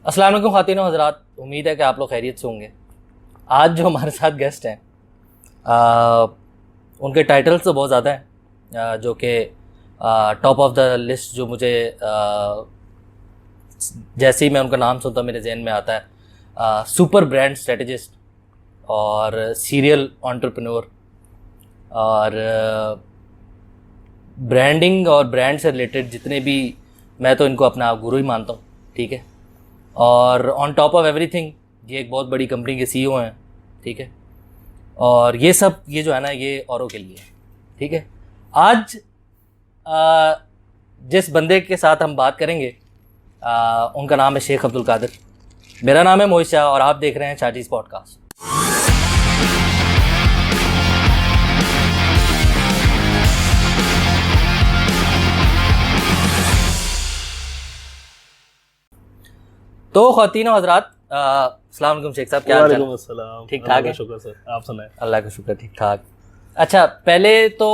अस्सलाम वालेकुम ख़ातिन व हज़रात, उम्मीद है कि आप लोग खैरियत से होंगे। आज जो हमारे साथ गेस्ट हैं उनके टाइटल्स तो बहुत ज़्यादा हैं, जो कि टॉप ऑफ द लिस्ट जो मुझे जैसे ही मैं उनका नाम सुनता मेरे जहन में आता है सुपर ब्रांड स्ट्रेटजिस्ट और सीरियल एंटरप्रेन्योर और ब्रांडिंग और ब्रांड से रिलेटेड जितने भी, मैं तो इनको अपना गुरु ही मानता हूँ, ठीक है। और ऑन टॉप ऑफ एवरीथिंग ये एक बहुत बड़ी कंपनी के सीईओ हैं, ठीक है। और ये सब ये जो है ना ये औरों के लिए, ठीक है। आज जिस बंदे के साथ हम बात करेंगे उनका नाम है शेख अब्दुल कादिर। मेरा नाम है मोहित शाह और आप देख रहे हैं शाजीज पॉडकास्ट। तो ख़वातीन व हज़रात, अस्सलाम वालेकुम शेख साहब, क्या हाल चाल? वालेकुम, ठीक ठाक है? शुक्र सर, आप सुनाएं। अल्लाह का शुक्र, ठीक ठाक। अच्छा, पहले तो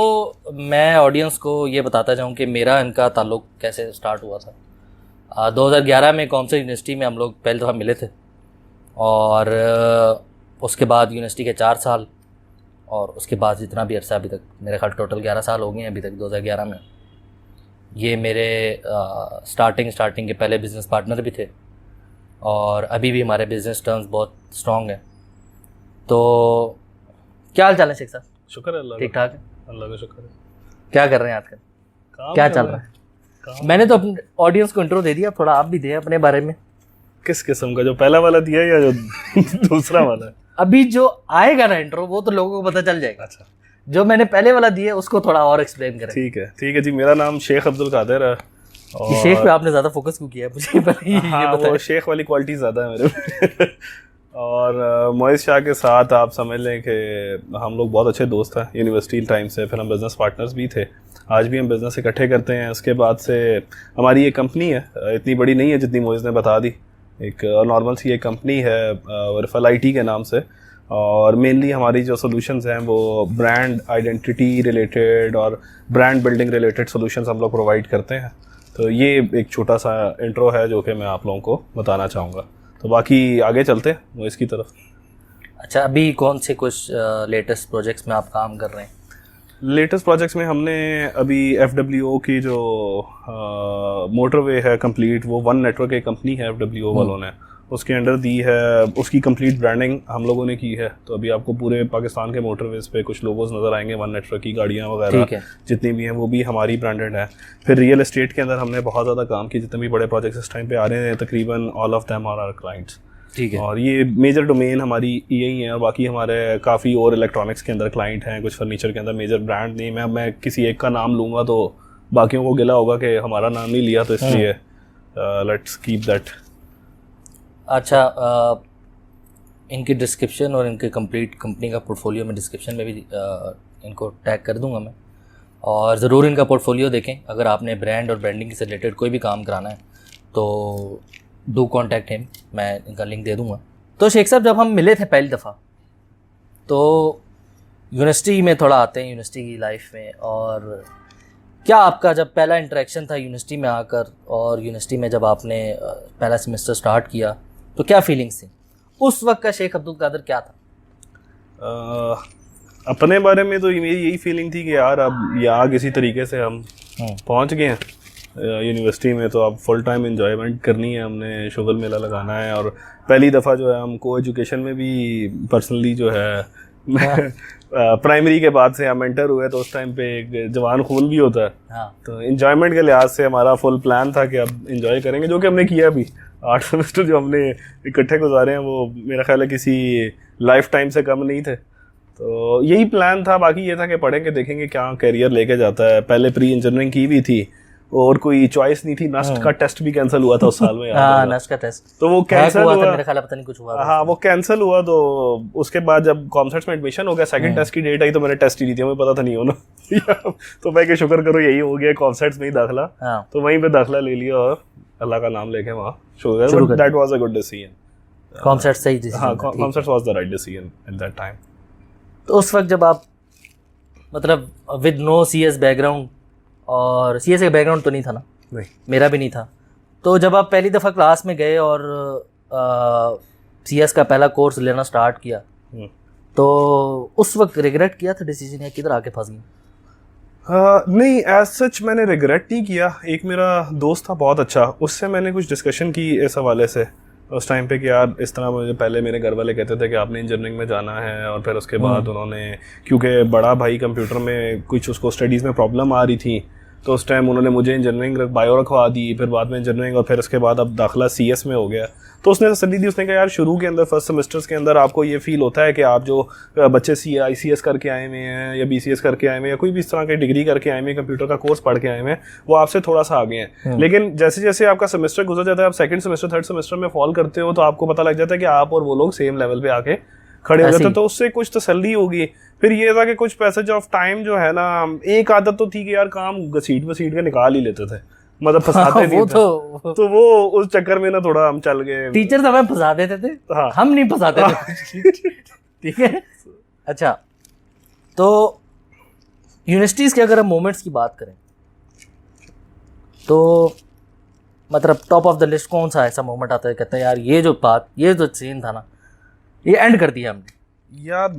मैं ऑडियंस को ये बताता जाऊं कि मेरा इनका ताल्लुक़ कैसे स्टार्ट हुआ था। 2011 में कौन सी यूनिवर्सिटी में हम लोग पहली दफ़ा मिले थे और उसके बाद यूनिवर्सिटी के 4 साल और उसके बाद जितना भी अरसा अभी तक, मेरे ख्याल टोटल 11 साल हो गए हैं अभी तक। 2011 में ये मेरे स्टार्टिंग के पहले बिज़नेस पार्टनर भी थे और अभी भी हमारे बिज़नेस टर्म्स बहुत स्ट्रॉन्ग हैं। तो क्या हाल चाल है शेख साहब? शुक्र है अल्लाह ठीक ठाक है, अल्लाह का शुक्र है। क्या कर रहे हैं आजकल? क्या चल रहा है? मैंने तो अपने ऑडियंस को इंट्रो दे दिया, थोड़ा आप भी दें अपने बारे में। किस किस्म का, जो पहला वाला दिया या जो दूसरा वाला है? अभी जो आएगा ना इंट्रो वो तो लोगों को पता चल जाएगा। अच्छा, जो मैंने पहले वाला दिया उसको थोड़ा और एक्सप्लेन करें। ठीक है जी। मेरा नाम शेख अब्दुल कादिर है और शेख पे आपने ज़्यादा फोकस क्यों किया है मुझे पहले ये बताएं। वो शेख वाली क्वालिटी ज़्यादा है मेरे में। और मोहित शाह के साथ आप समझ लें कि हम लोग बहुत अच्छे दोस्त हैं यूनिवर्सिटी टाइम से, फिर हम बिज़नेस पार्टनर्स भी थे। आज भी हम बिज़नेस इकट्ठे करते हैं। उसके बाद से हमारी एक कंपनी है, इतनी बड़ी नहीं है जितनी मोहित ने बता दी, एक नॉर्मल सी एक कंपनी है वर्फल IT के नाम से। और मेनली हमारी जो सॉल्यूशंस हैं वो ब्रांड आइडेंटिटी रिलेटेड और ब्रांड बिल्डिंग रिलेटेड सॉल्यूशंस हम लोग प्रोवाइड करते हैं। तो ये एक छोटा सा इंट्रो है जो कि मैं आप लोगों को बताना चाहूँगा। तो बाकी आगे चलते हैं वो इसकी तरफ। अच्छा, अभी कौन से कुछ लेटेस्ट प्रोजेक्ट्स में आप काम कर रहे हैं? लेटेस्ट प्रोजेक्ट्स में हमने अभी FWO की जो मोटरवे है कंप्लीट, वो वन नेटवर्क एक कंपनी है FWO वालों ने उसके अंडर दी है, उसकी कंप्लीट ब्रांडिंग हम लोगों ने की है। तो अभी आपको पूरे पाकिस्तान के मोटरवेज पे कुछ लोगोज नज़र आएंगे वन नेटवर्क की, गाड़ियाँ वगैरह जितनी भी हैं वो भी हमारी ब्रांडेड है। फिर रियल एस्टेट के अंदर हमने बहुत ज़्यादा काम किया, जितने भी बड़े प्रोजेक्ट्स इस टाइम पे आ रहे हैं तकरीबन all of them are our clients, ठीक है। और ये मेजर डोमेन हमारी यही है। और बाकी हमारे काफ़ी और इलेक्ट्रॉनिक्स के अंदर क्लाइंट हैं, कुछ फर्नीचर के अंदर मेजर ब्रांड नहीं। मैं किसी एक का नाम लूँगा तो बाकियों को गिला होगा कि हमारा नाम नहीं लिया, तो इसलिए लेट्स कीप दैट। अच्छा, इनकी डिस्क्रिप्शन और इनके कंप्लीट कंपनी का पोर्टफोलियो में डिस्क्रिप्शन में भी इनको टैग कर दूंगा मैं, और ज़रूर इनका पोर्टफोलियो देखें। अगर आपने ब्रांड और ब्रांडिंग से रिलेटेड कोई भी काम कराना है तो डू कॉन्टैक्ट हिम, मैं इनका लिंक दे दूंगा। तो शेख साहब, जब हम मिले थे पहली दफ़ा तो यूनिवर्सिटी में थोड़ा आते हैं, यूनिवर्सिटी की लाइफ में, और क्या आपका जब पहला इंटरेक्शन था यूनिवर्सिटी में आकर और यूनिवर्सिटी में जब आपने पहला सेमेस्टर स्टार्ट किया तो क्या फीलिंग्स थी? उस वक्त का शेख अब्दुल कादिर क्या था? अपने बारे में तो मेरी यही फीलिंग थी कि यार अब यहाँ किसी तरीके से हम पहुँच गए हैं यूनिवर्सिटी में, तो अब फुल टाइम एंजॉयमेंट करनी है, हमने शुगल मेला लगाना है। और पहली दफ़ा जो है हम को एजुकेशन में भी पर्सनली जो है प्राइमरी के बाद से हम एंटर हुए, तो उस टाइम पे एक जवान खून भी होता है। हाँ। तो एंजॉयमेंट के लिहाज से हमारा फुल प्लान था कि अब एंजॉय करेंगे, जो कि हमने किया भी। 8 सेमेस्टर जो हमने इकट्ठे गुजारे हैं वो मेरा ख्याल है किसी लाइफ टाइम से कम नहीं थे। तो यही प्लान था। बाकी ये था कि पढ़ेंगे, देखेंगे क्या करियर लेके जाता है। पहले प्री इंजीनियरिंग की भी थी और कोई चॉइस नहीं थी। नस्ट का टेस्ट भी कैंसिल हुआ था उस साल में। हाँ, नस्ट का टेस्ट तो वो कैंसिल हुआ था, मेरे ख्याल पता नहीं कुछ हुआ। हाँ, वो कैंसिल हुआ। तो उसके बाद जब कॉमसेट्स में एडमिशन हो गया, सेकंड टेस्ट की डेट आई तो मैंने टेस्ट ही दी थी, हमें पता था नहीं होना। तो मैं शुक्र करो यही हो गया, कॉमसेट्स में ही दाखिला। तो वहीं पे दाखिला ले लिया और अल्लाह का नाम लेके वहाँ शुरू। But that was a good decision. COMSATS सही डिसीजन। हाँ, COMSATS was the right decision at that time. तो उस वक्त जब आप मतलब विद नो CS बैकग्राउंड, और CS का बैकग्राउंड तो नहीं था ना, नहीं, मेरा भी नहीं था, तो जब आप पहली दफ़ा क्लास में गए और CS का पहला कोर्स लेना स्टार्ट किया, तो उस वक्त रिग्रेट किया था डिसीजन, या किधर आके फंस गए? नहीं, एज सच मैंने रिग्रेट नहीं किया। एक मेरा दोस्त था बहुत अच्छा, उससे मैंने कुछ डिस्कशन की इस हवाले से उस टाइम पे कि यार इस तरह मुझे पहले मेरे घर वाले कहते थे कि आपने इंजीनियरिंग में जाना है, और फिर उसके बाद उन्होंने, क्योंकि बड़ा भाई कंप्यूटर में कुछ उसको स्टडीज़ में प्रॉब्लम आ रही थी, तो उस टाइम उन्होंने मुझे इंजीनियरिंग बायो रखवा दी, फिर बाद में इंजीनियरिंग, और फिर उसके बाद अब दाखिला CS में हो गया। तो उसने तसल्ली दी, उसने कहा यार शुरू के अंदर फर्स्ट सेमेस्टर्स के अंदर आपको ये फील होता है कि आप जो बच्चे ICS करके आए हुए हैं या BCS करके आए हुए हैं या कोई भी इस तरह की डिग्री करके आए हुए हैं, कंप्यूटर का कोर्स पढ़ के आए हुए हैं, वो आपसे थोड़ा सा आगे हैं। लेकिन जैसे जैसे आपका सेमेस्टर गुजर जाता है, आप सेकंड सेमेस्टर थर्ड सेमेस्टर में फॉल करते हो, तो आपको पता लग जाता है कि आप और वो लोग सेम लेवल पे आके खड़े हो जाते हैं। तो उससे कुछ तसल्ली होगी। फिर ये था कि कुछ पैसेज ऑफ टाइम जो है ना, एक आदत तो थी कि यार काम घसीट वसीट के निकाल ही लेते थे, मतलब फंसाते नहीं थे। तो वो उस चक्कर में ना थोड़ा हम चल गए। टीचर हमें फंसा देते थे, हाँ। हम नहीं फंसाते थे। ठीक है। अच्छा, तो यूनिवर्सिटीज़ के अगर हम मोमेंट्स की बात करें, तो मतलब टॉप ऑफ द लिस्ट कौन सा ऐसा मोमेंट आता है कहता है यार ये जो सीन था ना, ये एंड कर दिया हमने? यार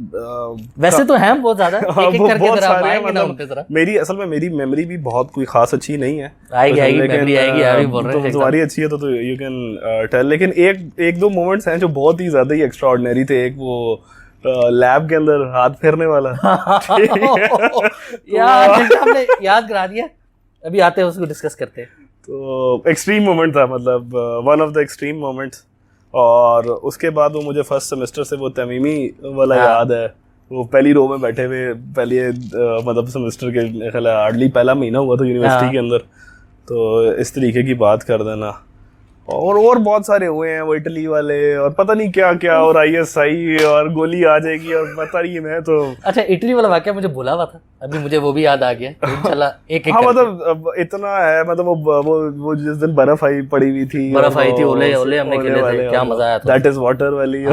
वैसे तो हैं बहुत ज्यादा, एक एक करके जरा आप आएंगे ना उन पे जरा। मेरी असल में मेरी मेमोरी भी बहुत कोई खास अच्छी नहीं है। आएगी मेमोरी आएगी, अभी बोल रहे हैं तुम्हारी अच्छी है तो यू कैन टेल। लेकिन एक दो मोमेंट्स हैं जो बहुत ही ज्यादा ही एक्स्ट्राऑर्डिनरी थे। एक वो लैब के अंदर हाथ फेरने वाला यार हमने याद करा दिया, अभी आते हैं उसको डिस्कस करते हैं। तो एक्सट्रीम मोमेंट था, मतलब one of the extreme moments. और उसके बाद वो मुझे फर्स्ट सेमेस्टर से वो तमीमी वाला याद है, वो पहली रो में बैठे हुए, पहले मतलब सेमेस्टर के ख्याल हार्डली पहला महीना हुआ था यूनिवर्सिटी के अंदर, तो इस तरीके की बात कर देना। और बहुत सारे हुए हैं, वो इटली वाले और पता नहीं क्या क्या, और ISI और गोली आ जाएगी और पता नहीं मैं तो। अच्छा, इटली वाला वाकया मुझे भूला हुआ था, अभी मुझे वो भी याद आ गया। इंशाल्लाह एक हाँ, मतलब इतना है, मतलब वो जिस दिन बर्फ आई पड़ी हुई थी, बर्फ आई थी, ओले ओले हमने खेले थे, क्या मजा आया था। दैट इज वाटर वाली।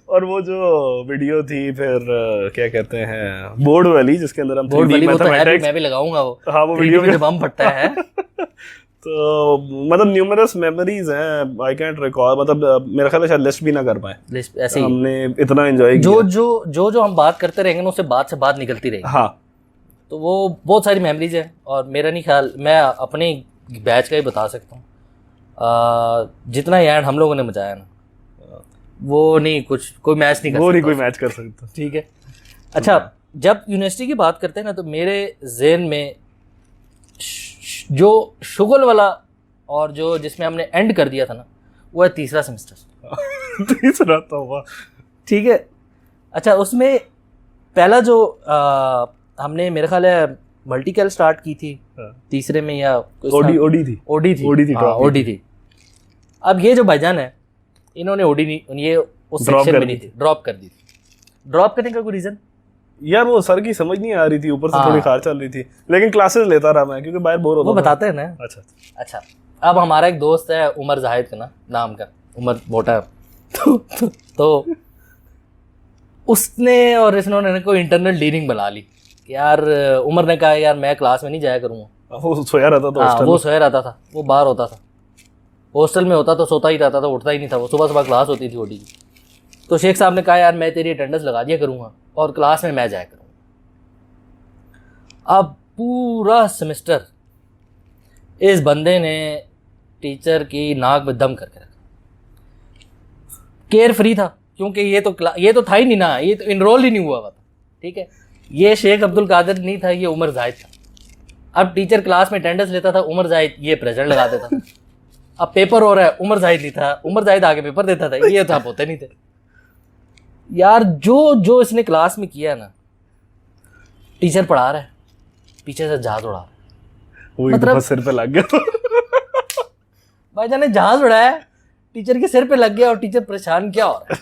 और वो जो वीडियो थी फिर क्या कहते हैं, बोर्ड वाली, जिसके अंदर हम बोर्ड वाली, वो तो है, मैं भी लगाऊंगा वो। हाँ, वो वीडियो में बम फटता है। तो मतलब न्यूमरस मेमोरीज हैं, आई कैंट रिकॉल, मतलब मेरा ख्याल है शायद लिस्ट भी ना कर पाए, लिस्ट ऐसे ही हमने इतना एंजॉय किया। जो हम बात करते रहेंगे ना, उससे बात से बात निकलती रहेगी। हाँ, तो वो बहुत सारी मेमोरीज है। और मेरा नहीं ख्याल, मैं अपने बैच का ही बता सकता हूँ, जितना यार हम लोगों ने मचाया ना, वो नहीं कुछ कोई मैच नहीं कर सकता, वो नहीं कोई मैच कर सकता। ठीक है। अच्छा, जब यूनिवर्सिटी की बात करते हैं ना, तो मेरे ज़हन में जो शुगल वाला और जो जिसमें हमने एंड कर दिया था ना, वो है तीसरा सेमेस्टर। तीसरा तो हुआ, ठीक है। अच्छा, उसमें पहला जो हमने मेरे ख्याल है मल्टीकैल स्टार्ट की थी तीसरे में, या ओडी थी। अब ये जो भाईजान है, इन्होंने ओडी नहीं, ये उस सेक्शन में नहीं थी, ड्रॉप कर दी थी। ड्रॉप करने का कोई रीज़न? यार वो सर की समझ नहीं आ रही थी, ऊपर से थोड़ी खार चल रही थी, लेकिन क्लासेस लेता रहा मैं, क्योंकि बाहर बोर होता था। वो बताते हैं ना। अच्छा, अब हमारा एक दोस्त है उमर जाहिद का नाम का, उमर मोटा। तो उसने और इन्होंने कोई इंटरनल डीलिंग बना ली कि यार उमर ने कहा यार मैं क्लास में नहीं जाया करूँगा। वो सोया रहता था। हाँ, वो सोया रहता था, वो बाहर होता था, हॉस्टल में होता तो सोता ही रहता था, उठता ही नहीं था। वो सुबह सुबह क्लास होती थी ओडी की। तो शेख साहब ने कहा यार मैं तेरी अटेंडेंस लगा दिया करूँगा और क्लास में मैं जाया करूँगा। अब पूरा सेमेस्टर इस बंदे ने टीचर की नाक में दम करके रखा। केयर फ्री था, क्योंकि ये तो था ही नहीं ना, ये तो इनरोल ही नहीं हुआ था। ठीक है, ये शेख अब्दुल कादिर नहीं था, ये उमर जाहिद था। अब टीचर क्लास में अटेंडेंस लेता था, उमर जाहिद ये प्रेजेंट लगा देता था। अब पेपर हो रहा है, उमर जाहिद नहीं था, उमर जाहिद आगे पेपर देता था, ये तो आप होते नहीं थे। यार जो इसने क्लास में किया ना, टीचर पढ़ा रहा है, पीछे से जहाज उड़ा रहा है, मतलब सिर पे लग गया। भाईजान ने जहाज उड़ाया, टीचर के सिर पे लग गया और टीचर परेशान क्या हो रहा है।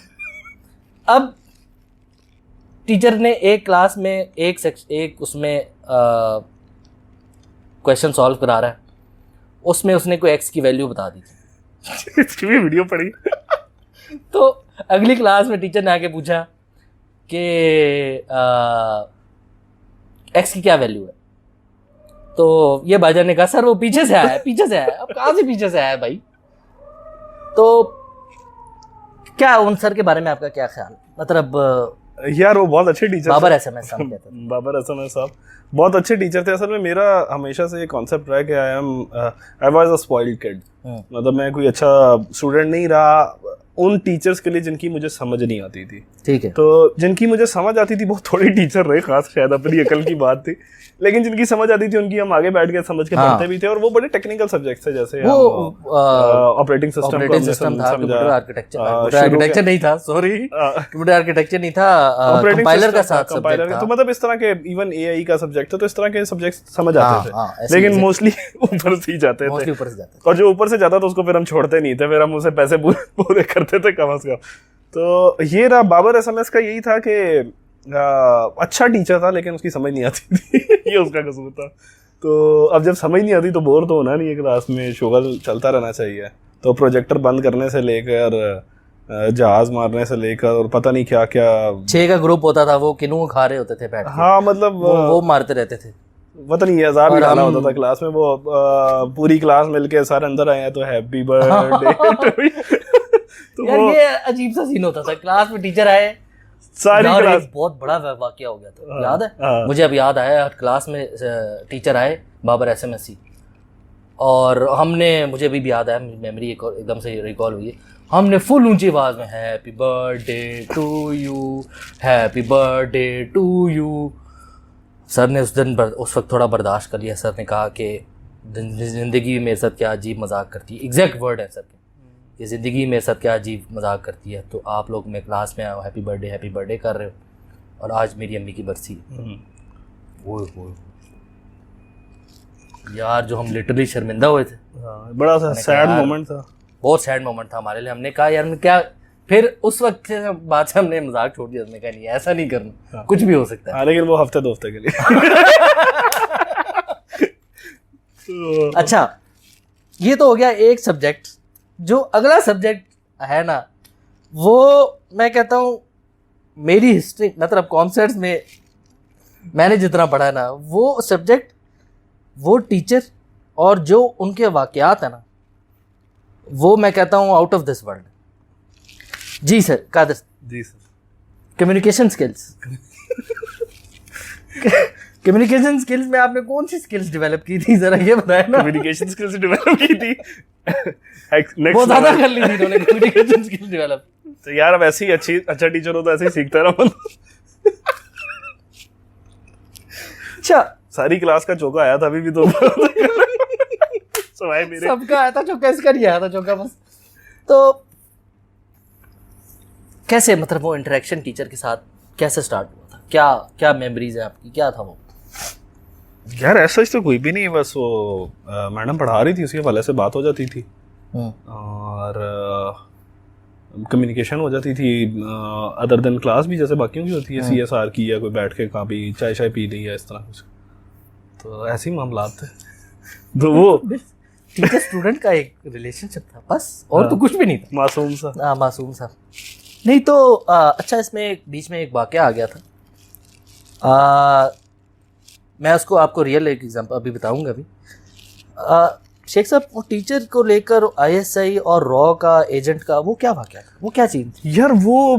अब टीचर ने एक क्लास में एक उसमें क्वेश्चन सॉल्व करा रहा है, उसमें उसने कोई एक्स की वैल्यू बता दी थी। इसकी भी वीडियो पड़ी। तो अगली क्लास में टीचर ने आके पूछा कि एक्स की क्या वैल्यू है। तो ये भाईजान ने कहा सर वो पीछे से आया है, पीछे से आया है। अब कहाँ से पीछे से आया है भाई? तो क्या उन सर के बारे में आपका क्या ख्याल? मतलब यार वो बहुत अच्छे टीचर बाबर SMS साहब कहते थे। बाबर SMS साहब बहुत अच्छे टीचर थे। असल में मेरा हमेशा से ये कॉन्सेप्ट रहा कि I was a spoiled kid. मतलब मैं कोई अच्छा स्टूडेंट नहीं रहा उन टीचर्स के लिए जिनकी मुझे समझ नहीं आती थी। ठीक है। तो जिनकी मुझे समझ आती थी बहुत थोड़े टीचर रहे, खास शायद अपनी अकल की बात थी, लेकिन जिनकी समझ आती थी उनकी हम आगे बैठ के समझ के पढ़ते भी थे। और वो बड़े टेक्निकल सब्जेक्ट्स थे, जैसे वो ऑपरेटिंग सिस्टम था, कंप्यूटर आर्किटेक्चर नहीं था, सॉरी कंप्यूटर आर्किटेक्चर नहीं था, कंपाइलर का साथ सब्जेक्ट था। तो मतलब इस तरह के इवन AI का सब्जेक्ट था, तो इस तरह के सब्जेक्ट समझ आते थे, लेकिन मोस्टली ऊपर से ही जाते थे। और जो ऊपर से जाता था उसको फिर हम छोड़ते नहीं थे, फिर हम उसे पैसे पूरे करते थे कम से कम। तो ये रहा बाबर SMS का, यही था कि अच्छा टीचर था लेकिन उसकी समझ नहीं आती थी ये उसका कसूर था। तो अब जब समझ नहीं आती तो बोर तो होना नहीं है, क्लास में शुगल चलता रहना चाहिए। तो प्रोजेक्टर बंद करने से लेकर जहाज मारने से लेकर और पता नहीं क्या क्या 6 का ग्रुप होता था, वो किन्नू खा रहे होते थे बैठ के। हाँ मतलब वो मारते रहते थे, पता नहीं अज़ाब ही डालना होता था क्लास में। वो पूरी क्लास मिलके सर अंदर आए हैं तो हैप्पी बर्थडे तो यार ये अजीब सा सीन होता था क्लास में, टीचर आए सारी क्लास। बहुत बड़ा वाकया हो गया था, याद है मुझे, अब याद आया। क्लास में टीचर आए बाबर SMS, और हमने, मुझे अभी भी याद आया, मेमोरी एकदम से रिकॉल हुई है, हमने फुल ऊंची आवाज में happy birthday to you, happy birthday to you. Sir ने उस वक्त थोड़ा बर्दाश्त कर लिया। सर ने कहा कि ज़िंदगी मेरे साथ क्या अजीब मजाक करती है, एग्जैक्ट वर्ड है सर के, ये ज़िंदगी मेरे साथ क्या अजीब मजाक करती है। तो आप लोग मैं क्लास में आया, हैप्पी बर्थडे कर रहे हो, और आज मेरी अम्मी की बरसी है। ओए यार, जो हम लिटरली शर्मिंदा हुए थे। बड़ा सा सैड मोमेंट था, बहुत सैड मोमेंट था हमारे लिए। हमने कहा यार क्या, फिर उस वक्त से बात से हमने मजाक छोड़ दिया। हमने कहा नहीं, ऐसा नहीं करना, कुछ भी हो सकता है। लेकिन वो हफ्ते 2 हफ्ते के लिए अच्छा, ये तो हो गया एक सब्जेक्ट। जो अगला सब्जेक्ट है ना, वो मैं कहता हूँ मेरी हिस्ट्री, मतलब कॉन्सेप्ट्स में मैंने जितना पढ़ा है ना, वो सब्जेक्ट, वो टीचर और जो उनके वाकयात है ना, वो मैं कहता हूँ आउट ऑफ दिस वर्ल्ड। जी sir, Qadir ji sir. Communication skills communication skills में आपने कौन सी स्किल्स डेवलप की थी, जरा ये बताया ना। कम्युनिकेशन स्किल्स डेवलप की थी बहुत ज्यादा कर ली थी उन्होंने कम्युनिकेशन स्किल्स डेवलप। तो यार अब ऐसे ही अच्छा टीचर हो तो ऐसे ही सीखता रहो। अच्छा, सारी क्लास का चौका आया था अभी भी तो सवाए मेरे सबका आया था चौका, इसका नहीं आया था चौका बस। तो कैसे, मतलब वो इंटरेक्शन टीचर के साथ कैसे स्टार्ट हुआ था? क्या क्या मेमोरीज है आपकी, क्या था वो? यार ऐसा तो कोई भी नहीं, बस वो मैडम पढ़ा रही थी, उसके हवाले से बात हो जाती थी और कम्युनिकेशन हो जाती थी। अदर देन क्लास भी जैसे बाकियों की होती है, CSR की, या कोई बैठ के कहाँ भी चाय पी ली या इस तरह कुछ, तो ऐसे ही मामला थे। तो वो टीचर स्टूडेंट का एक रिलेशनशिप था बस, और तो कुछ भी नहीं था, मासूम सा। हाँ, मासूम सा। नहीं तो अच्छा, इसमें बीच में एक वाकया आ गया था। मैं उसको आपको रियल एक एग्जांपल अभी बताऊंगा। अभी शेख साहब, वो टीचर को लेकर ISI और रॉ का एजेंट का वो क्या वाकया था, वो क्या चीज़ थी? यार वो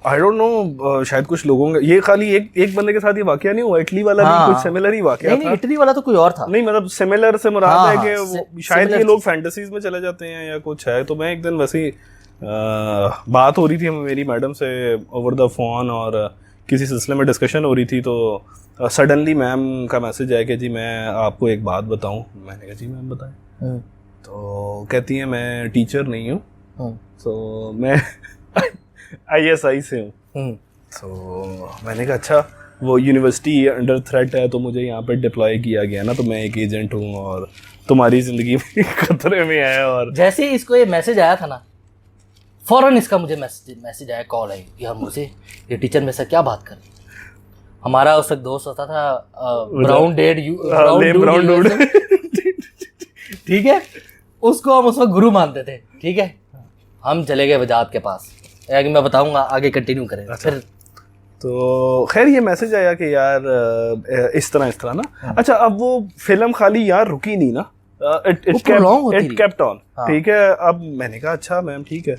आई डोंट नो, शायद कुछ लोगों का ये खाली एक बंदे के साथ ये वाकया नहीं हुआ, इटली वाला भी कुछ सिमिलर ही वाकया था। नहीं, इटली वाला तो कोई और था। नहीं मतलब सिमिलर से मुराद है कि शायद ये लोग फैंटेसीज में चले जाते हैं या कुछ है। तो मैं एक दिन वैसे ही बात हो रही थी मेरी मैडम से ओवर द फोन, और किसी सिलसिले में डिस्कशन हो रही थी, तो सडनली मैम का मैसेज आया कि जी मैं आपको एक बात बताऊं। मैंने कहा जी मैम बताएं। तो कहती हैं मैं टीचर नहीं हूँ, तो मैं ISI से हूँ। तो मैंने कहा अच्छा, वो यूनिवर्सिटी अंडर थ्रेट है तो मुझे यहाँ पे डिप्लॉय किया गया ना, तो मैं एक एजेंट हूँ और तुम्हारी ज़िंदगी खतरे में है। और जैसे ही इसको ये मैसेज आया था ना, फ़ौरन इसका मुझे मैसेज आया, कॉल आई, यार मुझे ये टीचर में से क्या बात कर रही है। हमारा उस वक्त दोस्त होता था ब्राउन डूड, ठीक है, उसको हम उस वक्त गुरु मानते थे। ठीक है, हम चले गए वजाद के पास, यानी मैं बताऊंगा, आगे कंटिन्यू करें। फिर तो खैर ये मैसेज आया कि यार इस तरह ना। अच्छा, अब वो फिल्म खाली यार रुकी नहीं ना, इट केप्ट ऑन, ठीक है। अब मैंने कहा अच्छा मैम ठीक है,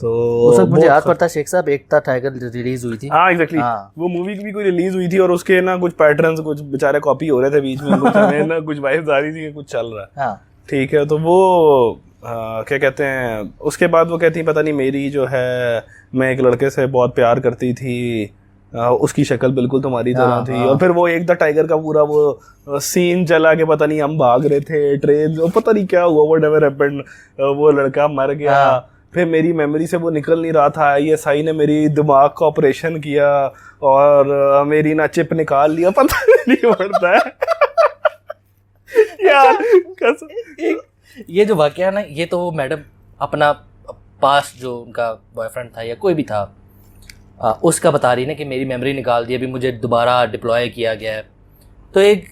तो उस वक्त मुझे याद पड़ता शेख साहब एकता टाइगर रिलीज हुई थी। हाँ एग्जैक्टली, वो मूवी की भी कोई रिलीज हुई थी और उसके ना कुछ पैटर्न्स कुछ बेचारे कॉपी हो रहे थे बीच में, कुछ हमें ना कुछ वाइब्स आ रही थी कि कुछ चल रहा है, ठीक है। तो वो क्या कहते हैं, उसके बाद वो कहती पता नहीं मेरी जो है, मैं एक लड़के से बहुत प्यार करती थी, उसकी शक्ल बिल्कुल तुम्हारी तरह थी। और फिर वो एक द टाइगर का पूरा वो सीन चला के पता नहीं हम भाग रहे थे ट्रेन, पता नहीं क्या हुआ, व्हाटएवर हैपेंड, वो लड़का मर गया। फिर मेरी मेमोरी से वो निकल नहीं रहा था, ये साई ने मेरी दिमाग का ऑपरेशन किया और मेरी ना चिप निकाल लिया, पता नहीं पड़ता है यार कसम। ये जो वाकया ना, ये तो मैडम अपना पास जो उनका बॉयफ्रेंड था या कोई भी था उसका बता रही ना कि मेरी मेमोरी निकाल दी, अभी मुझे दोबारा डिप्लॉय किया गया है। तो एक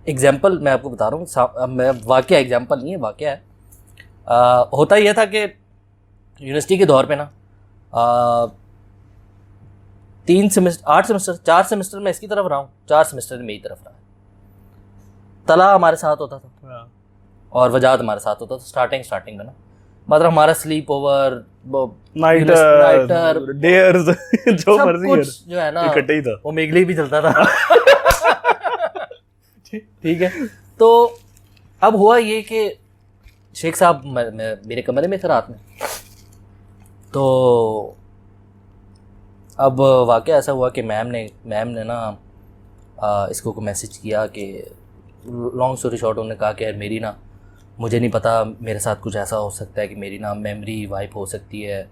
एग्जांपल मैं आपको बता रहा हूँ, मैं वाकया एग्जांपल नहीं है, वाकया है। होता यह था कि यूनिवर्सिटी के दौर पे ना 3 सेमेस्टर 8 सेमेस्टर 4 सेमेस्टर में इसकी तरफ रहा हूँ, 4 सेमेस्टर में मेरी तरफ रहा। तला हमारे साथ होता था और वजाद हमारे साथ होता था स्टार्टिंग में ना, मतलब हमारा स्लीप ओवर, नाइटर, डेयर्स, जो मर्जी कुछ जो है ना इकट्ठे ही था, वो मेघली भी चलता था ठीक है। तो अब हुआ ये कि शेख साहब मेरे कमरे में थे रात में, तो अब वाकया ऐसा हुआ कि मैम ने ना इसको को मैसेज किया कि लॉन्ग स्टोरी शॉर्ट उन्होंने कहा कि यार मेरी ना, मुझे नहीं पता, मेरे साथ कुछ ऐसा हो सकता है कि मेरी ना मेमोरी वाइप हो सकती है,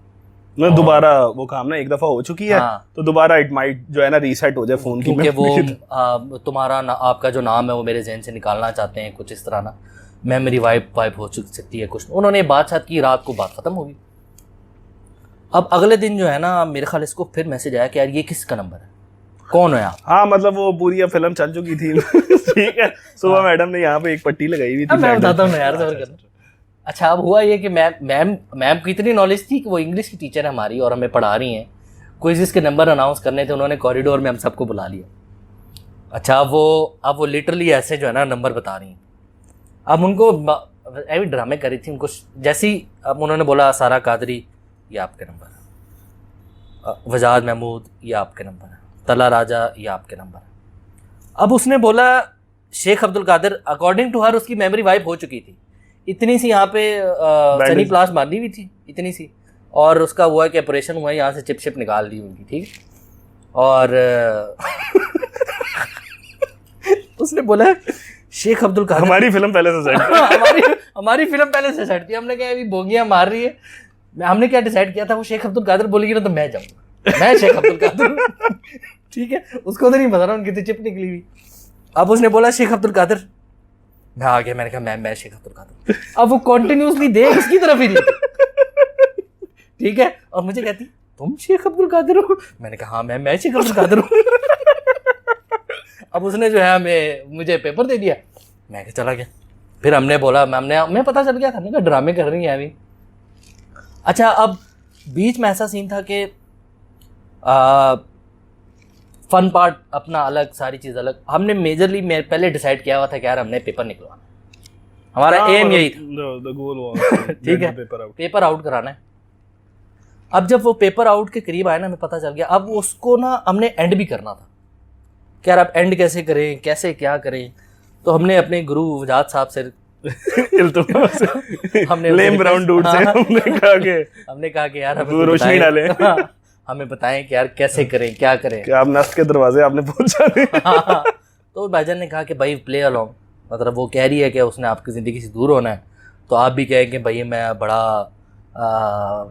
मैं दोबारा वो काम ना एक दफ़ा हो चुकी है, तो दोबारा इट माइट जो है ना रीसेट हो जाए फ़ोन की, क्योंकि वो तुम्हारा ना, आपका जो नाम है वो मेरे जहन से निकालना चाहते हैं, कुछ इस तरह ना मेमोरी वाइप हो सकती है कुछ। उन्होंने बात साथ की, रात को बात ख़त्म हो गई। अब अगले दिन जो है ना मेरे ख्याल इसको फिर मैसेज आया कि यार ये किसका नंबर है, कौन है आप? हाँ मतलब वो पूरी फिल्म चल चुकी थी ठीक है। सुबह मैडम ने यहाँ पे एक पट्टी लगाई हुई थी, मैं बताता हूँ यार सबर करना। अच्छा, अब हुआ ये कि मैम को इतनी नॉलेज थी कि वो इंग्लिश की टीचर है हमारी और हमें पढ़ा रही हैं, क्विज़ के नंबर अनाउंस करने थे, उन्होंने कॉरिडोर में हम सबको बुला लिया। अच्छा, अब वो लिटरली ऐसे जो है ना नंबर बता रही हैं। अब उनको अभी ड्रामे करी थी उनको, जैसी अब उन्होंने बोला सारा कादरी ये आपके नंबर है, वजाद महमूद ये आपके नंबर है, तला राजा ये आपके नंबर है। अब उसने बोला Sheikh Abdul Qadir, according to her उसकी मेमोरी वाइप हो चुकी थी, इतनी सी यहाँ पे सनी प्लास मारनी हुई थी, इतनी सी, और उसका हुआ कि ऑपरेशन हुआ, यहाँ से चिप निकाल दी उनकी, ठीक। और उसने बोला शेख अब्दुल कादिर, हमारी फिल्म पहले से सेट हमारी फिल्म पहले से सेट थी। हमने कहा अभी बोगियां मार रही है, हमने क्या डिसाइड किया था, वो शेख अब्दुल कादिर बोलेगी ना तो मैं जाऊंगा, मैं शेख अब्दुल कादिर ठीक है। उसको तो नहीं पता ना उनकी तो चिप निकली हुई। अब उसने बोला शेख अब्दुल कादिर, मैं आ गया, मैंने कहा मैं शेख अब्दुल कादिर। अब वो कॉन्टिन्यूसली देख उसकी तरफ ही नहीं, ठीक है। और मुझे कहती तुम शेख अब्दुल कादिर हो, मैंने कहा हाँ मैं शेख अब्दुल कादिर हूँ अब उसने जो है मुझे पेपर दे दिया, मैं चला गया। फिर हमने बोला मैम ने, हमें पता चल गया था ना ड्रामे कर रही है अभी। अच्छा, अब बीच में ऐसा सीन था कि फन पार्ट अपना अलग, सारी चीज़ अलग। हमने मेजरली पहले डिसाइड किया हुआ था कि यार हमने पेपर निकलवाना, हमारा एम यही था ठीक है, पेपर आउट कराना है। अब जब वो पेपर आउट के करीब आया ना, हमें पता चल गया अब उसको ना हमने एंड भी करना था कि यार अब एंड कैसे करें, कैसे क्या करें। तो हमने अपने गुरु वजाद साहब से हमने लेम ब्राउन डूड से हमने कहा कि यार हमें रोशनी डालें, हमें बताएं कि यार कैसे करें, क्या करें, कि आप नस्ट के दरवाजे आपने पहुंचा दिए तो भाईजान ने कहा कि भाई प्ले अलोंग, मतलब वो कह रही है कि उसने आपकी ज़िंदगी से दूर होना है, तो आप भी कहें कि भाई मैं बड़ा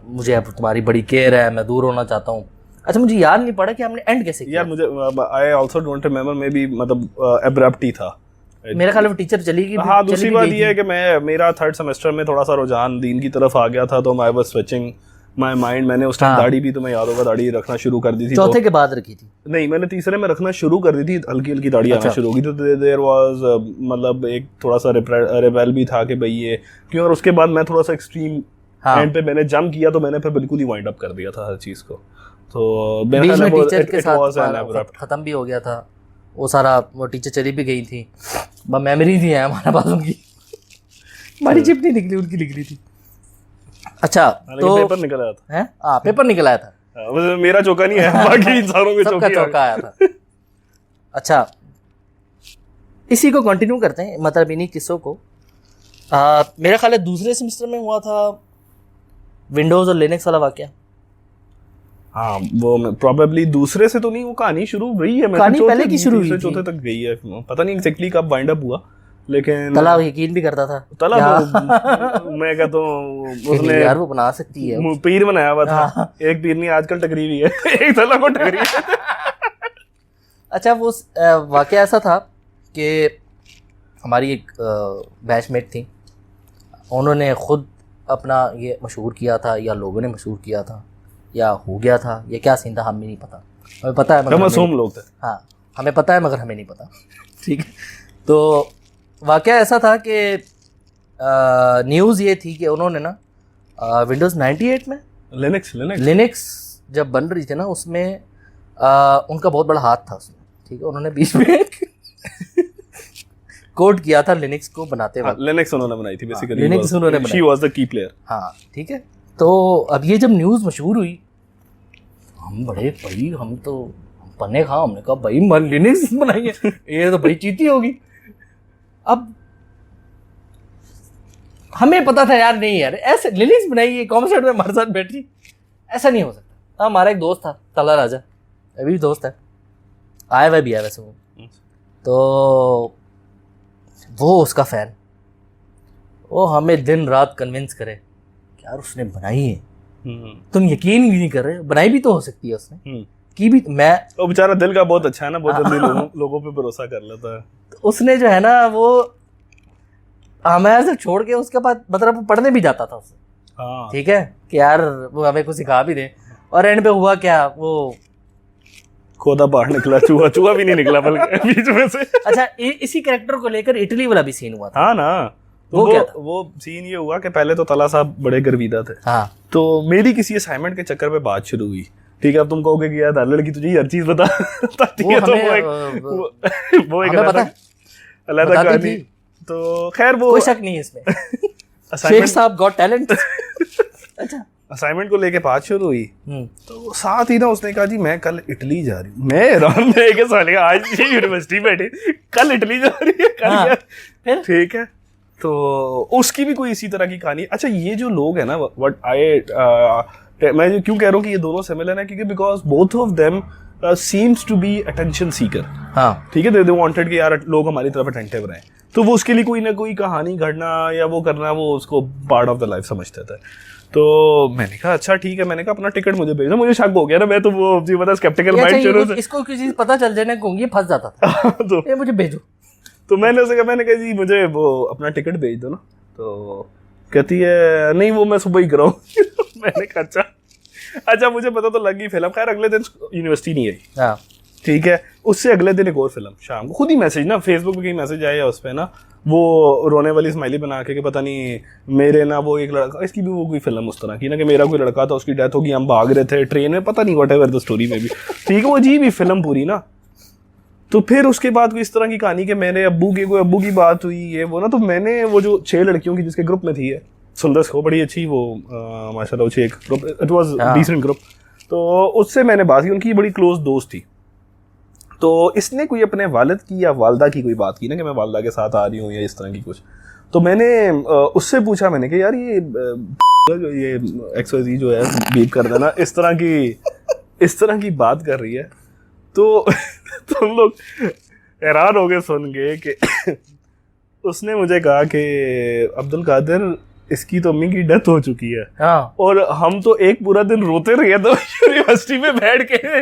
मुझे अब तुम्हारी बड़ी केयर है, मैं दूर होना चाहता हूँ। अच्छा, मुझे याद नहीं पड़ा कि हमने एंड कैसे किया। यार मुझे I also don't remember, may be मतलब एब्रप्ट ही था मेरा ख्याल वो टीचर चली गई। हाँ, दूसरी बात ये है कि मेरा 3rd सेमेस्टर में थोड़ा सा रुझान दीन की तरफ आ गया था, तो I was switching my mind. मैंने उस टाइम दाढ़ी भी, तुम्हें याद होगा, दाढ़ी रखना शुरू कर दी थी। चौथे के बाद रखी थी? नहीं, मैंने तीसरे में रखना शुरू कर दी थी, हल्की हल्की दाढ़ी आना शुरू हो गई। तो देयर वाज मतलब एक थोड़ा सा रेबेल भी था कि भाई ये क्यों। और उसके बाद मैं थोड़ा सा एक्सट्रीम एंड पे मैंने जंप किया, तो मैंने फिर बिल्कुल ही वाइंड अप कर दिया था हर चीज़ को। तो मेरा बीच ख्याल है में वो टीचर it- के it साथ was an हमारा abrupt. वक्त खत्म भी हो गया था वो सारा, वो टीचर चली भी गई थी, मेमोरी थी है हमारे पास उनकी, हमारी चिप नहीं निकली, उनकी निकली थी। अच्छा हालांकि तो पेपर निकल आया था। है, हाँ पेपर निकल आया था, बस मेरा चौका नहीं है, बाकी इंसानों के सबका चौके आ चौका आया था। अच्छा इसी को कंटिन्यू करते हैं, मतलब इन्हीं किस्सों को। मेरा ख्याल है दूसरे सेमेस्टर में हुआ था विंडोज़ और लिनक्स वाला वाकया। हाँ वो प्रोबेबली दूसरे से तो नहीं, वो कहानी शुरू हुई है, कहानी पहले की शुरू हुई थी। चौथे तक गई है, पता नहीं एग्जैक्टली कब वाइंड अप हुआ, लेकिन तला यकीन भी करता था तला या- तो मैं कहता हूँ उसने यार वो बना सकती है। पीर बनाया हुआ था, हाँ। एक पीर नहीं आजकल टकरी हुई है, एक तला को टकरी है। अच्छा वो वाकया ऐसा था कि हमारी एक बैचमेट थी, उन्होंने खुद अपना ये मशहूर किया था या लोगों ने मशहूर किया था या हो गया था, या क्या सीन था हमें नहीं पता, हमें पता है मगर मासूम लोग थे। हाँ हमें पता है मगर हमें नहीं पता। ठीक है, तो वाकया ऐसा था कि न्यूज़ ये थी कि उन्होंने ना विंडोज़ 98 में लिनक्स जब बन रही थी ना, उसमें उनका बहुत बड़ा हाथ था उसमें। ठीक है, उन्होंने बीच में कोड किया था लिनक्स को बनाते वक्त। लिनक्स उन्होंने बनाई थी बेसिकली, लिनक्स उन्होंने she was the key player. हाँ ठीक है, तो अब ये जब न्यूज़ मशहूर हुई, हम बड़े भाई, हम तो पन्ने खा, हमने कहा भाई मन लिनक्स बनाई है, ये तो भाई चीती होगी। अब हमें पता था यार नहीं यार ऐसे लिनक्स बनाई है, कॉमर्स में हमारे साथ बैठी, ऐसा नहीं हो सकता। हमारा एक दोस्त था तला राजा, अभी भी दोस्त है, आया हुआ भी है वैसे वो, तो वो उसका फ़ैन, वो हमें दिन रात कन्विंस करे कि यार उसने बनाई है, तुम यकीन भी नहीं कर रहे, बनाई भी तो हो सकती है उसने की भी। मैं वो बेचारा दिल का बहुत अच्छा है ना, बहुत जल्दी लोगों पे भरोसा कर लेता है। तो उसने जो है ना वो हमें से छोड़ के उसके बाद मतलब पढ़ने भी जाता था उससे। हाँ ठीक है कि यार वो हमें कुछ सिखा भी दे, और एंड पे हुआ क्या, वो खोदा बाहर निकला, चूहा भी नहीं निकला बल्कि बीच में से। अच्छा इसी कैरेक्टर को लेकर इटली वाला भी सीन हुआ था। हाँ ना, तो वो क्या था? वो सीन ये हुआ कि पहले तो तला साहब बड़े गर्विदा थे, हाँ तो मेरी किसी असाइनमेंट के चक्कर पे बात शुरू हुई। ठीक है, अब तुम कहोगे कि यार लड़की तुझे हर चीज बताती है, तो वो एक अलग कहानी। तो खैर वो कोई शक नहीं है इसमें, शेख साहब गॉट टैलेंट। अच्छा असाइनमेंट को लेके बात शुरू हुई, तो साथ ही ना उसने कहा जी मैं कल इटली जा रही हूँ। मैं हैरान में के साले आज ये यूनिवर्सिटी बैठे, कल इटली जा रही है, कल हाँ, क्या? ठीक है, तो उसकी भी कोई इसी तरह की कहानी। अच्छा ये जो लोग है ना, मैं क्यों कह रहा हूँ कि ये दोनों सिमिलर है, क्योंकि because both of them seems to be attention seeker. हाँ ठीक है, दे वांटेड कि यार लोग हमारी तरफ अटेंटिव रहें, तो वो उसके लिए कोई ना कोई कहानी घटना या वो करना, वो उसको पार्ट ऑफ द लाइफ समझते थे। तो मैंने कहा अच्छा ठीक है, मैंने कहा अपना टिकट मुझे भेजो। मुझे शक हो गया ना, मैं तो वो जी बता स्केप्टिकल माइंड शुरू से, इसको किसी चीज पता चल जाने को ये फंस जाता था। तो ये मुझे भेजो, तो मैंने कहा जी मुझे वो अपना टिकट भेज दो ना। तो कहती है नहीं वो मैं सुबह ही कराऊँ। मैंने कहा अच्छा मुझे पता तो लगी फिल्म। खैर अगले दिन यूनिवर्सिटी नहीं आई। हाँ ठीक है, उससे अगले दिन एक और फिल्म शाम को, खुद ही मैसेज ना फेसबुक पे कहीं मैसेज आया उस पर ना, वो रोने वाली स्माइली बना के कि पता नहीं मेरे ना वो एक लड़का, इसकी भी वो कोई फिल्म उस तरह की ना कि मेरा कोई लड़का था उसकी डेथ होगी, हम भाग रहे थे ट्रेन में, पता नहीं व्हाटएवर द स्टोरी में भी। ठीक है, वो अजीब ही फिल्म पूरी ना। तो फिर उसके बाद कोई इस तरह की कहानी कि मेरे अब्बू की बात हुई ये वो ना, तो मैंने वो जो 6 लड़कियों की जिसके ग्रुप में थी है सुंदर को, बड़ी अच्छी वो माशाल्लाह अच्छी एक group, it was decent group, तो उससे मैंने बात की, उनकी बड़ी क्लोज दोस्त थी। तो इसने कोई अपने वालिद की या वालदा की कोई बात की ना कि मैं वालदा के साथ आ रही हूँ या इस तरह की कुछ, तो मैंने उससे पूछा, मैंने कि यार ये XYZ जो है बीप कर देना, इस तरह की बात कर रही है। तो तुम लोग हैरान हो गए सुन के कि उसने मुझे कहा कि अब्दुल कादिर इसकी तो अम्मी की डेथ हो चुकी है। हाँ और हम तो एक पूरा दिन रोते रहे तो यूनिवर्सिटी में बैठ के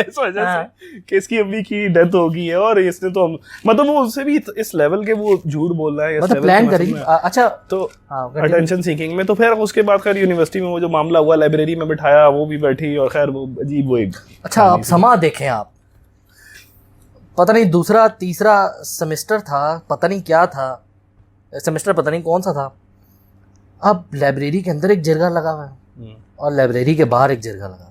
इस वजह से कि इसकी अम्मी की डेथ हो गई है, और इसने तो मतलब वो उससे भी इस लेवल के वो झूठ बोल रहा है, मतलब प्लान करी। अच्छा तो अटेंशन सीकिंग में। तो फिर उसके बाद खैर यूनिवर्सिटी में वो जो मामला हुआ, लाइब्रेरी में बिठाया, वो भी बैठी, और खैर वो अजीब वो एक। अच्छा अब समा देखें आप, पता नहीं दूसरा तीसरा सेमेस्टर था, पता नहीं क्या था सेमेस्टर, पता नहीं कौन सा था। अब लाइब्रेरी के अंदर एक जरगा लगा हुआ है और लाइब्रेरी के बाहर एक जरगा लगा हुआ है।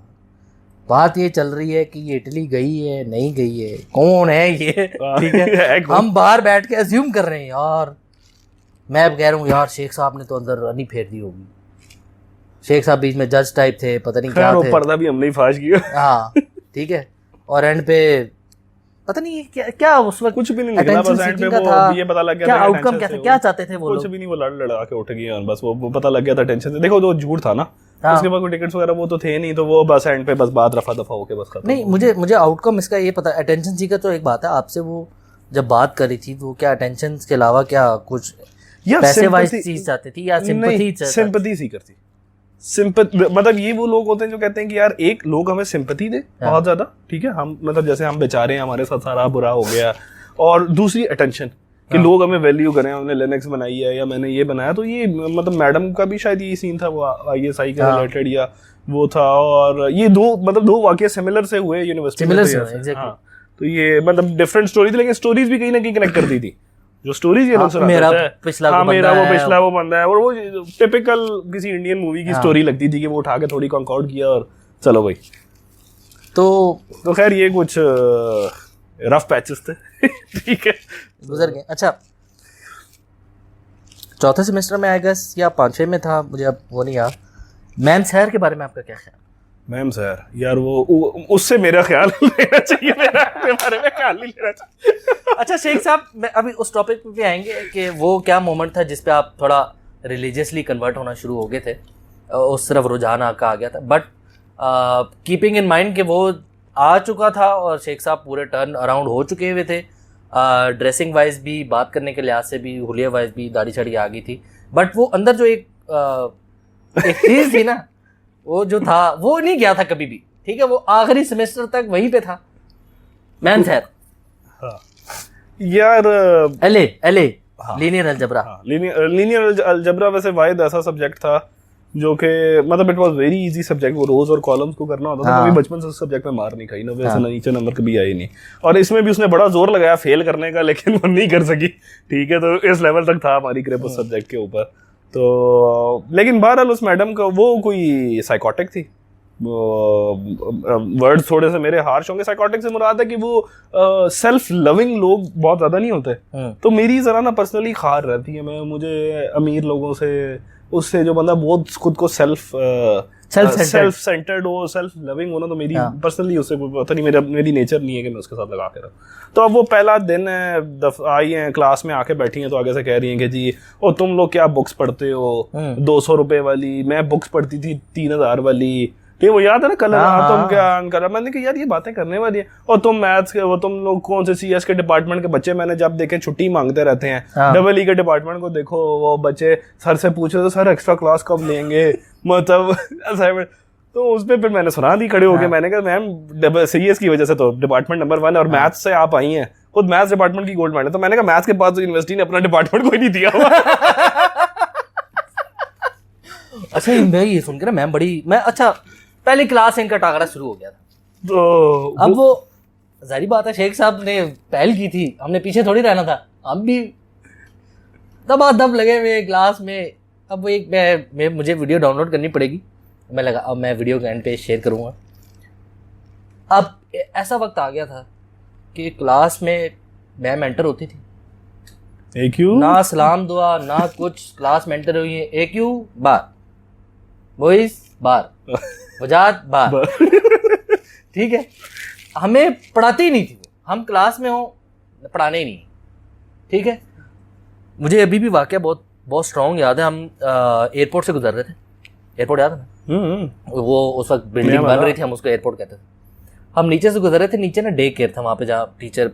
बात ये चल रही है कि ये इटली गई है नहीं गई है, कौन है ये, ठीक है। हम बाहर बैठ के अज्यूम कर रहे हैं यार, मैं अब कह रहा हूँ यार शेख साहब ने तो अंदर रनी फेर दी होगी, शेख साहब बीच में जज टाइप थे, पता नहीं क्या थे, पर्दा भी हमने ही फाश किया। हाँ ठीक है, और एंड पे पता नहीं क्या उस वक्त कुछ भी नहीं निकला, बस एंड पे वो ये पता लग गया क्या था आउटकम क्या था, क्या चाहते थे वो कुछ भी नहीं, वो लड़ा के उठ गई और बस वो पता लग गया था टेंशन से। देखो जो झूठ था ना, उसके बाद कोई टिकट्स वगैरह वो तो थे नहीं, तो वो बस एंड पे बस बात रफा दफा होके बस खत्म। नहीं, मुझे आउटकम इसका ये पता, अटेंशन सीकर तो एक बात है, आपसे वो जब बात करी थी वो क्या अटेंशन के अलावा क्या कुछ पैसे वाइज चीज चाहते थी या सिंपैथी सीकर थी। मतलब ये वो लोग होते हैं जो कहते हैं कि यार एक लोग हमें सिंपैथी दे बहुत ज्यादा, ठीक है, हम मतलब जैसे हम बेचारे हैं, हमारे साथ सारा बुरा हो गया, और दूसरी अटेंशन कि लोग हमें वैल्यू करें, हमने लिनक्स बनाई है या मैंने ये बनाया, तो ये मतलब मैडम का भी शायद ये सीन था, वो ISI के रिलेटेड या वो था, और ये दो वाकये सिमिलर से हुए यूनिवर्सिटी में, तो ये मतलब डिफरेंट स्टोरी थी, लेकिन स्टोरीज भी कहीं ना कहीं कनेक्ट करती थी। जो स्टोरीज ये लोग सुनाते मेरा थे, पिछला वो बंदा है, और वो टिपिकल किसी इंडियन मूवी की स्टोरी लगती थी कि वो उठा के थोड़ी कॉन्कॉर्ड किया और चलो भाई। तो खैर ये कुछ रफ पैचेस थे। ठीक है, गुजर गए। अच्छा, चौथे सेमेस्टर में आई गेस या पांचवें में था, मुझे अब वो नहीं याद, मैम सैर के बारे में आपका क्या ख्याल? मैम सर यार वो उससे मेरा ख्याल लेना चाहिए, मेरा अपने बारे में ख्याल नहीं लेना चाहिए। अच्छा शेख साहब, मैं अभी उस टॉपिक पे भी आएंगे कि वो क्या मोमेंट था जिस पे आप थोड़ा रिलीजियसली कन्वर्ट होना शुरू हो गए थे, उस तरफ रुझान आपका आ गया था, बट कीपिंग इन माइंड कि वो आ चुका था और शेख साहब पूरे टर्न अराउंड हो चुके हुए थे, ड्रेसिंग वाइज भी, बात करने के लिहाज से भी, हुलिया वाइज भी, दाढ़ी छड़ी आ गई थी, बट वो अंदर जो एक चीज़ थी ना, वो जो था वो नहीं गया था कभी भी, ठीक है, वो आखिरी सेमेस्टर तक वहीं पे था। मैम सर यार LA linear algebra, linear algebra वैसे वाहिद ऐसा सब्जेक्ट था जो कि मतलब it was very easy subject, वो रोज और कॉलम्स को करना होता था, कभी बचपन से उस सब्जेक्ट में मार नहीं खाई ना, वैसे नीचे नंबर कभी आए नहीं, और इसमें भी उसने बड़ा जोर लगाया फेल करने का, लेकिन वो नहीं कर सकी, ठीक है, तो इस लेवल तक था हमारी ग्रिप उस सब्जेक्ट के ऊपर। तो लेकिन बहरहाल उस मैडम का वो कोई साइकोटिक थी, वर्ड्स थोड़े से मेरे हार्श होंगे, साइकोटिक से मुराद है कि वो सेल्फ लविंग लोग बहुत ज़्यादा नहीं होते, तो मेरी ज़रा ना पर्सनली खार रहती है, मुझे अमीर लोगों से, उससे जो बंदा बहुत खुद को सेल्फ सेंटर्ड हो, सेल्फ लविंग हो ना, तो मेरी पर्सनली उससे पता नहीं, मेरी नेचर नहीं है कि मैं उसके साथ लगा के रहूं। तो अब वो पहला दिन है, आई हैं क्लास में आके बैठी हैं, तो आगे से कह रही हैं कि जी ओ तुम लोग क्या बुक्स पढ़ते हो 200 रुपए वाली, मैं बुक्स पढ़ती थी 3000 वाली, ये वो याद है ना कलर, तुम क्या कर, मैंने कहा यार ये बातें करने वाली है, और तुम मैथ्स के, वो तुम लोग कौन से CS के डिपार्टमेंट के बच्चे, मैंने जब देखे छुट्टी मांगते रहते हैं, EE के डिपार्टमेंट को देखो, वो बच्चे सर से पूछे तो सर एक्स्ट्रा क्लास कब लेंगे, मतलब असाइनमेंट, तो उस पर फिर मैंने सुना दी खड़े हो गए, मैंने कहा मैम CS की वजह से तो डिपार्टमेंट नंबर 1 है, और मैथ्स से आप आई हैं, खुद मैथ्स डिपार्टमेंट की गोल्ड मेडल, तो मैंने कहा मैथ्स के पास तो यूनिवर्सिटी ने अपना डिपार्टमेंट कोई नहीं दिया हुआ। अच्छा मैं ये सुन के मैम बड़ी, मैं अच्छा पहली क्लास इनका टाकरा शुरू हो गया था, तो अब वो जाहिर बात है शेख साहब ने पहल की थी, हमने पीछे थोड़ी रहना था, हम भी दबादब लगे हुए क्लास में। अब वो एक मैं मुझे वीडियो डाउनलोड करनी पड़ेगी, अब मैं वीडियो के एंड पे शेयर करूँगा। अब ऐसा वक्त आ गया था कि क्लास में मैम एंटर होती थी, AQ ना सलाम दुआ ना कुछ, क्लास में एंटर हुई है, AQ बार, बॉयज बार, वजात बार, ठीक है, हमें पढ़ाती ही नहीं थी, हम क्लास में हो पढ़ाने ही नहीं, ठीक है। मुझे अभी भी वाकया बहुत बहुत स्ट्रॉन्ग याद है, हम एयरपोर्ट से गुजर रहे थे, एयरपोर्ट याद है ना, वो उस वक्त बिल्डिंग बन रही थी, हम उसको एयरपोर्ट कहते थे, हम नीचे से गुजर रहे थे, नीचे ना डे केयर था वहाँ पे जहाँ टीचर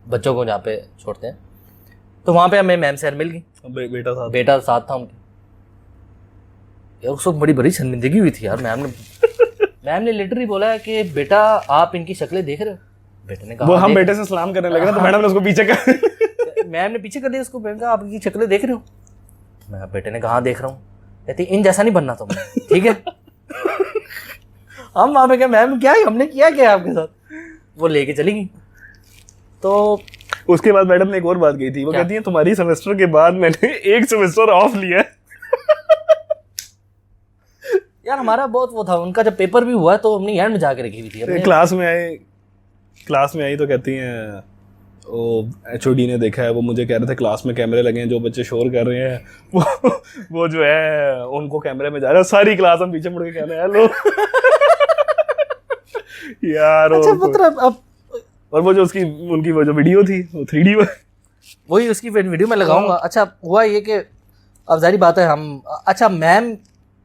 बच्चों को जहाँ पे छोड़ते हैं, तो वहाँ पे हमें मैम सर मिल गई, बेटा साथ था उनके, उस वक्त बड़ी बड़ी शर्मिंदगी हुई थी यार, मैम ने लिटरली बोला है कि बेटा आप इनकी शक्लें देख रहे हो, बेटे ने कहा वो हम बेटे से सलाम करने लगे ना, तो मैडम ने उसको पीछे कर, मैम ने पीछे कर दिया उसको, मैम कहा आप इनकी शक्लें देख रहे हो, मैं बेटे ने कहा देख रहा हूँ, कहती इन जैसा नहीं बनना तुम, ठीक है। हम वहाँ पे क्या मैम क्या हमने किया क्या आपके साथ, वो लेके चली गई। तो उसके बाद मैडम ने एक और बात कही थी, वो कहती है तुम्हारी सेमेस्टर के बाद मैंने एक सेमेस्टर ऑफ लिया है। यार हमारा बहुत वो था, उनका जब पेपर भी हुआ तो हमने हैंड में जाके रखी हुई थी हमने। क्लास में आई तो कहती हैं वो एचओडी ने देखा है, वो मुझे कह रहे थे क्लास में कैमरे लगे हैं, जो बच्चे शोर कर रहे हैं वो जो है उनको कैमरे में जा रहा है, सारी क्लास हम पीछे मुड़ के कह रहे हैं हेलो यार। अच्छा मतलब अब और वो जो उनकी वो जो वीडियो थी वो 3D में, वही उसकी वीडियो में लगाऊंगा। अच्छा हुआ ये कि अब जारी बात है हम, अच्छा मैम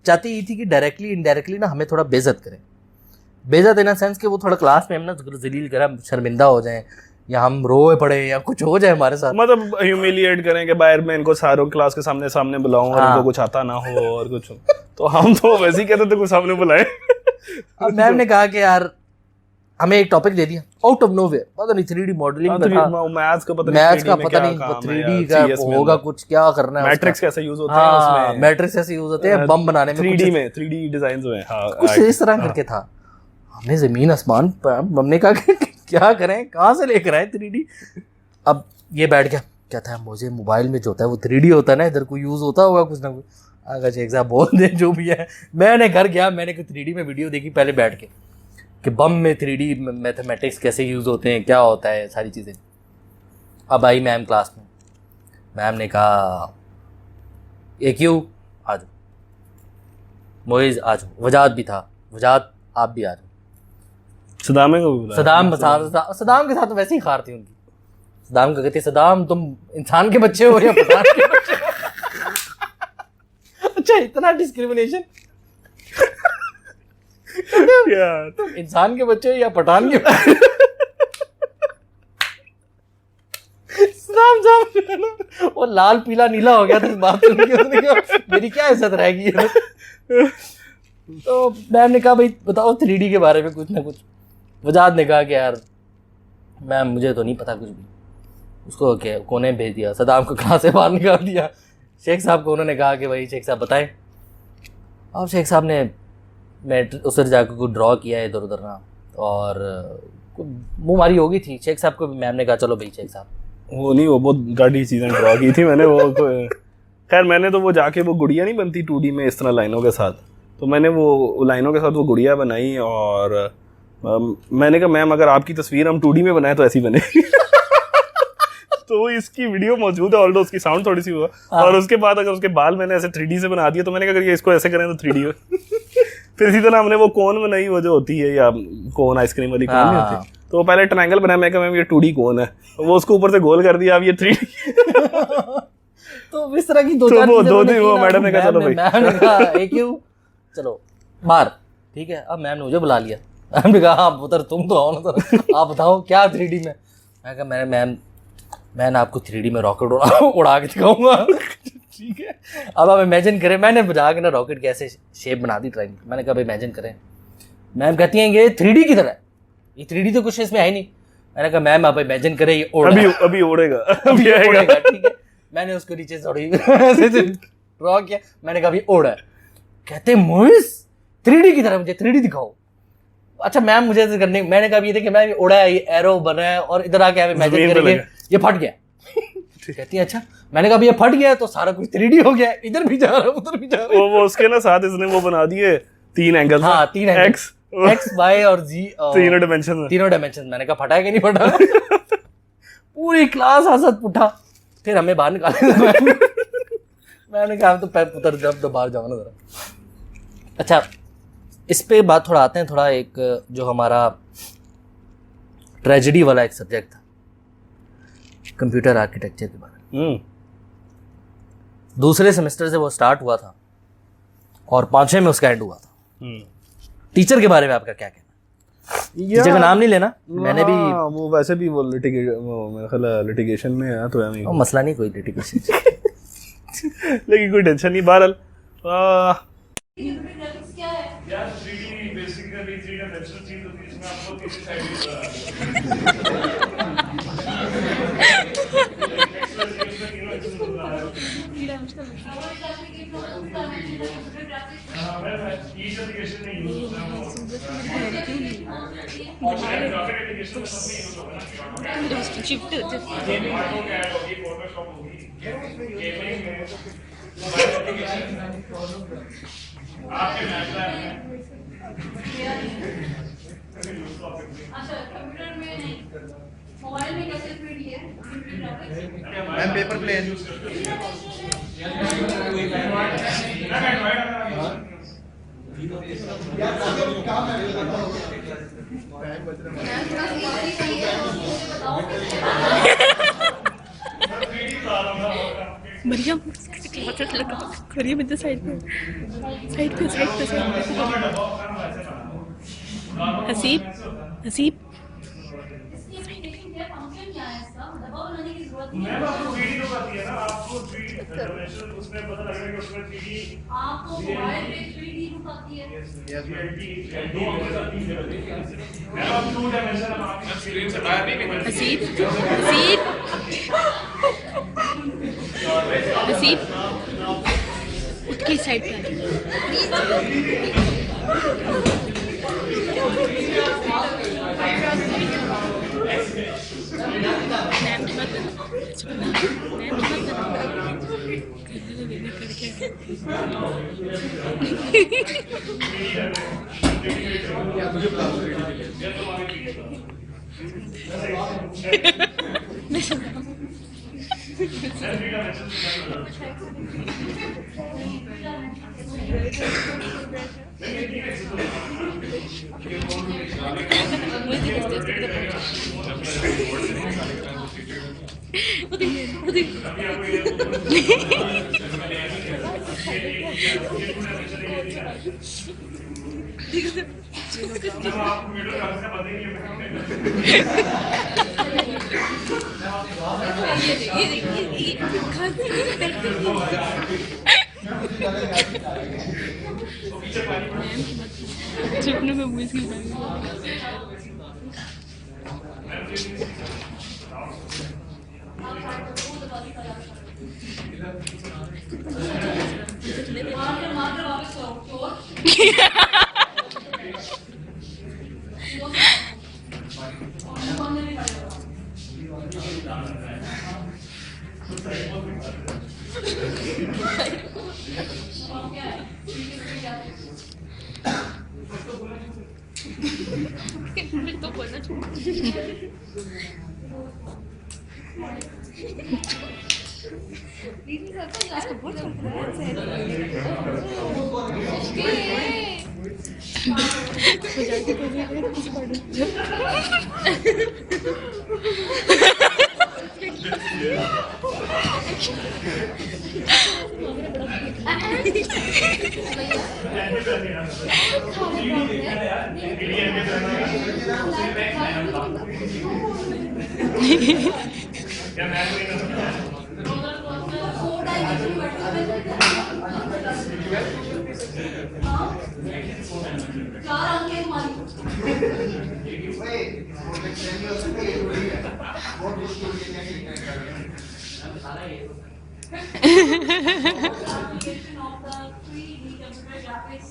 चाहती ये थी कि डायरेक्टली इनडायरेक्टली ना हमें थोड़ा बेइज्जत करें, बेइज्जत इन सेंस कि वो थोड़ा क्लास में हम ना जलील करें, शर्मिंदा हो जाएं या हम रोए पड़े या कुछ हो जाए हमारे साथ, मतलब ह्यूमिलिएट करें कि बाहर में इनको सारों क्लास के सामने बुलाऊं और इनको कुछ आता ना हो और कुछ। तो हम तो वैसे ही कहते थे कुछ सामने बुलाए। अब मैम ने कहा कि यार हमें एक टॉपिक दे दिया आउट ऑफ नोवेयर, पता नहीं 3D मॉडलिंग में था, मैथ्स का पता नहीं 3D का होगा कुछ, क्या करना है, मैट्रिक्स कैसे यूज होते हैं उसमें, मैट्रिक्स कैसे यूज होते हैं बम बनाने में, 3D डिजाइन्स में, हां कुछ इस तरह करके था। हमने जमीन आसमान हमने कहा कि क्या करें, कहाँ से लेकर आए 3D। अब ये बैठ गया क्या था, मुझे मोबाइल में जो होता है वो 3D होता है ना, इधर कोई यूज होता होगा कुछ ना कुछ, अगर शेख साहब बोल दे जो भी है। मैंने घर गया, मैंने कोई 3D में वीडियो देखी पहले बैठ के कि बम में 3D मैथमेटिक्स कैसे यूज होते हैं, क्या होता है सारी चीज़ें। अब आई मैम क्लास में, मैम ने कहा AQ आ जाओ, मोइज आ जाओ, वजाद भी था, वजाद आप भी आ जाओ, सदाम के साथ तो वैसे ही खार थी उनकी। सदाम को कहती सदाम तुम इंसान के बच्चे हो या पठान के बच्चे हो? अच्छा इतना डिस्क्रिमिनेशन, तुम इंसान के बच्चे हो या पठान के बच्चे? सदाम साहब वो लाल पीला नीला हो गया था इस बात सुन के, उसने कहा मेरी क्या इज्जत रहेगी। तो मैम ने कहा भाई बताओ 3D के बारे में कुछ ना कुछ। वजाद ने कहा कि यार मैम मुझे तो नहीं पता कुछ भी, उसको क्या कोने भेज दिया, सदाम को क्लास से बाहर निकाल दिया। शेख साहब को उन्होंने कहा कि भाई शेख साहब बताएं। अब शेख साहब ने मैं उस जाकर कुछ ड्रॉ किया इधर उधर ना, और मुँह मारी हो गई थी। शेख साहब को मैम ने कहा चलो भाई शेख साहब, वो नहीं, वो बहुत गाड़ी चीज़ें ड्रॉ की थी मैंने, वो खैर मैंने तो वो जाके वो गुड़िया नहीं बनती 2D में इस तरह लाइनों के साथ, तो मैंने वो लाइनों के साथ वो गुड़िया बनाई और मैंने कहा मैम अगर आपकी तस्वीर हम 2D में बनाए तो ऐसी बनेगी। तो इसकी वीडियो मौजूद है, ऑल्दो उसकी साउंड थोड़ी सी हुआ, और उसके बाद अगर उसके बाल मैंने ऐसे 3D से बना दिया तो मैंने कहा अगर ये इसको ऐसे करें तो 3D हो। फिर इसी तरह हमने वो कोन बनाई, वो जो होती है या कोन आइसक्रीम वाली कोन नहीं होती, तो वो पहले ट्रायंगल बनाया, मैं कहा मैम ये 2D कोन है, वो उसको ऊपर से गोल कर दिया, अब ये 3D। तो इस तरह की दो दिन वो मैडम ने कहा चलो भाई, मैम ने कहा AQ चलो बाहर, ठीक है। अब मैम ने मुझे बुला लिया, मैम ने कहा हाँ पुत्र तुम तो आओ ना सर, आप बताओ क्या 3D में। मैं कहा मैम मैं ना आपको 3D में रॉकेट उड़ा के दिखाऊंगा। ठीक है, अब आप इमेजिन करें, मैंने बुझा के ना रॉकेट की ऐसे शेप बना दी ट्रायंगल। मैंने कहा भाई इमेजिन करें, मैम कहती हैं ये 3D की तरह है, ये 3D तो कुछ इसमें है ही नहीं। मैंने कहा मैम आप इमेजिन करें ये अभी उड़ेगा, अभी उड़ेगा, ठीक है। मैंने उसको नीचे थोड़ी ऐसे ड्रॉ किया, मैंने कहा अभी उड़ा है। कहते मोइस 3D की तरह मुझे 3D दिखाओ। अच्छा मैम मुझे ऐसे करने, मैंने कहा ये देखिए मैम ये उड़ा है, ये एरो बना है और इधर आके आप इमेजिन करेंगे ये फट गया। कहती है अच्छा, मैंने कहा ये फट गया तो सारा कुछ 3D हो गया, इधर भी जा रहा है उधर भी जा रहा है। वो उसके ना साथ इसने वो बना दिए 3 एंगल, हाँ 3 एंगल, X Y और Z, तीनों डायमेंशन। मैंने कहा फटा है कि नहीं फटा। पूरी क्लास हंसत उठा, फिर हमें बाहर निकाले। मैंने कहा तो पुत्र जब तो बाहर जाओ ना जरा। अच्छा इस पे बात थोड़ा आते हैं, थोड़ा एक जो हमारा ट्रेजेडी वाला एक सब्जेक्ट था कंप्यूटर आर्किटेक्चर के बारे में। दूसरे सेमेस्टर से वो स्टार्ट हुआ था और 5वें में उसका एंड हुआ था। टीचर के बारे में आपका क्या कहना? टीचर का नाम नहीं लेना, मैंने भी वो वैसे भी वो मेरा ख्याल लिटिगेशन में है, तो है मसला नहीं कोई लिटिगेशन। लेकिन कोई टेंशन नहीं। बहरहाल यार 3D बेसिकली 3 डायमेंशनल चीज होती है जिसमें आपको किसी साइड शिफ्ट आपके मैच में अच्छा कंप्यूटर में नहीं, मोबाइल में कैसे 3D है? 3D graphics ma'am paper plane Mariam Mariam इधर साइड पे हसीब हसीब फंक्शन क्या है इसका? दबाव बनाने की जरूरत नहीं मैम है। आपको 3D तो पता है ना, आपको 3D डायमेंशन उसमें पता लगेगा कि उसमें 3D आपको मोबाइल में 3D बुक आती है। मैम आप 2 डायमेंशन हम आपकी स्क्रीन से बाहर नहीं निकल हसीब हसीब हसीब उठ के साइड पे आपको वीडियो ग्राफिक्स का पता ही नहीं सपनों में मुझे मार वापस चोर तो बोलना क्या मैम नहीं कर सकता चार अंक है हमारी। Application of the 3D computer graphics.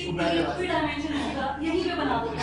इसकी 3 डायमेंशन होगा, यहीं पे बना देगा।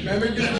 तुम्हारे